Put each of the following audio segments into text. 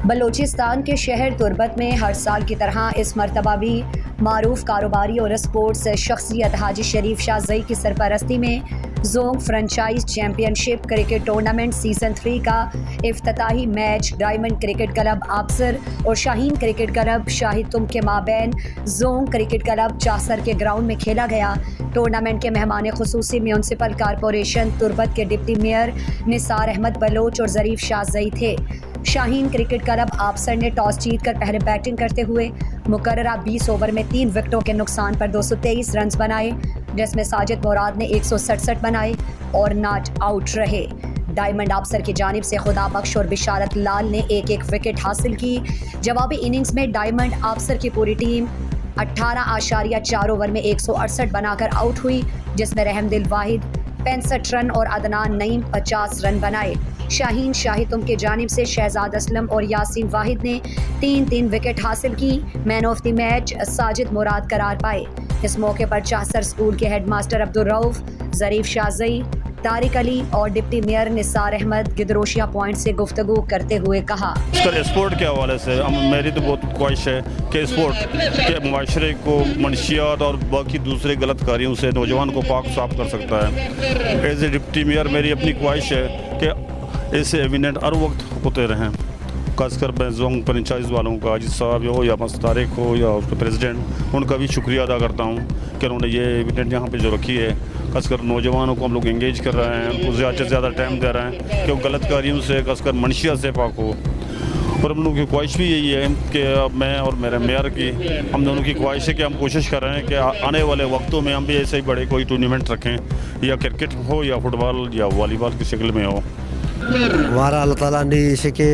بلوچستان کے شہر تربت میں ہر سال کی طرح اس مرتبہ بھی معروف کاروباری اور اسپورٹس شخصیت حاجی شریف شاہ زئی کی سرپرستی میں زونگ فرنچائز چیمپئن شپ کرکٹ ٹورنامنٹ سیزن 3 کا افتتاحی میچ ڈائمنڈ کرکٹ کلب آبسر اور شاہین کرکٹ کلب شاہد کے مابین زونگ کرکٹ کلب چاسر کے گراؤنڈ میں کھیلا گیا۔ ٹورنامنٹ کے مہمان خصوصی میونسپل کارپوریشن تربت کے ڈپٹی میئر نثار احمد بلوچ اور ظریف شاہ زئی تھے۔ شاہین کرکٹ کلب آبسر نے ٹاس جیت کر پہلے بیٹنگ کرتے ہوئے مقررہ 20 اوور میں 3 وکٹوں کے نقصان پر 223 رنز بنائے، جس میں ساجد مراد نے 167 بنائے اور ناٹ آؤٹ رہے۔ ڈائمنڈ آبسر کی جانب سے خدا بخش اور بشارت لال نے ایک ایک وکٹ حاصل کی۔ جوابی اننگز میں ڈائمنڈ آبسر کی پوری ٹیم 18.4 اوور میں 168 بنا کر آؤٹ ہوئی، جس میں رحم دل واحد 65 رن اور عدنان نعیم 50 رن بنائے۔ شاہین شاہتم کی جانب سے شہزاد اسلم اور یاسین واحد نے 3 وکٹ حاصل کی۔ مین آف دی میچ ساجد مراد قرار پائے۔ اس موقع پر چاسر اسکول کے ہیڈ ماسٹر عبدالرؤف، ظریف شاہ زئی، طارق علی اور ڈپٹی میئر نثار احمد گدروشیا پوائنٹ سے گفتگو کرتے ہوئے کہا، اسپورٹ کے حوالے سے میری تو بہت خواہش ہے کہ اسپورٹ کے معاشرے کو منشیات اور باقی دوسرے غلط کاریوں سے نوجوان کو پاک صاف کر سکتا ہے۔ ایز اے ڈپٹی میئر میری اپنی خواہش ہے کہ ایسے ایونٹ ہر وقت ہوتے رہیں، خاص کر میں زونگ فرنچائز والوں کا عاجز صاحب ہو یا مستارق ہو یا اس کے پریزیڈنٹ، ان کا بھی شکریہ ادا کرتا ہوں کہ انہوں نے یہ ایونٹ یہاں پہ جو رکھی ہے۔ خاص کر نوجوانوں کو ہم لوگ انگیج کر رہے ہیں، ان کو زیادہ سے زیادہ ٹائم دے رہے ہیں کہ وہ غلط کاریوں سے خاص کر منشیات سے پاک ہو۔ اور ہم لوگوں کی خواہش بھی یہی ہے کہ میں اور میرے میئر کی، ہم دونوں کی خواہش ہے کہ ہم کوشش کر رہے ہیں کہ آنے والے وقتوں میں ہم بھی ایسے ہی بڑے کوئی ٹورنامنٹ رکھیں، یا کرکٹ ہو یا فٹ بال یا والی بال کی شکل میں ہو۔ ہمارا اللہ تعالیٰ نے اسے کہ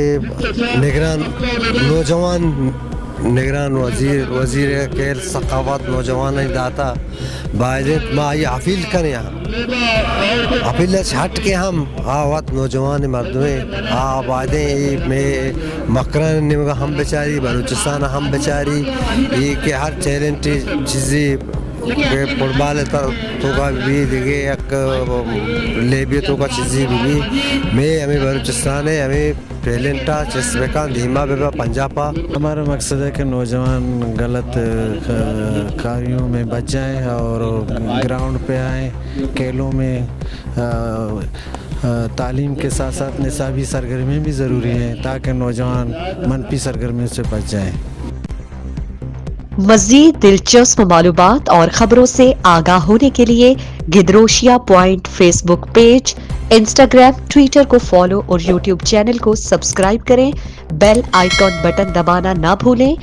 نگران نوجوان نگران وزیر کھیل ثقافت نوجوان داتا باعزت ما یہ حفیل کریں حفیل سے ہٹ کے ہم آوات نوجوان مردمیں آبادیں میں مکران نمگا ہم بیچاری بلوچستان ہم بیچاری یہ کہ ہر ٹیلنٹ چیزیں فٹ بال تو کا بھی دیکھے ایک لیبیتوں کا چیزیں بھی میں ہمیں بلوچستان ہے ہمیں ٹیلنٹا چسبکان دھیما بے پنجابا۔ ہمارا مقصد ہے کہ نوجوان غلط کاریوں میں بچ جائیں اور گراؤنڈ پہ آئیں، کھیلوں میں تعلیم کے ساتھ ساتھ نصابی سرگرمیاں بھی ضروری ہیں تاکہ نوجوان منفی سرگرمیوں سے بچ جائیں۔ مزید دلچسپ معلومات اور خبروں سے آگاہ ہونے کے لیے گدروشیا point Facebook page, Instagram, Twitter کو فالو اور یوٹیوب چینل کو سبسکرائب کریں۔ بیل آئیکن بٹن دبانا نہ بھولیں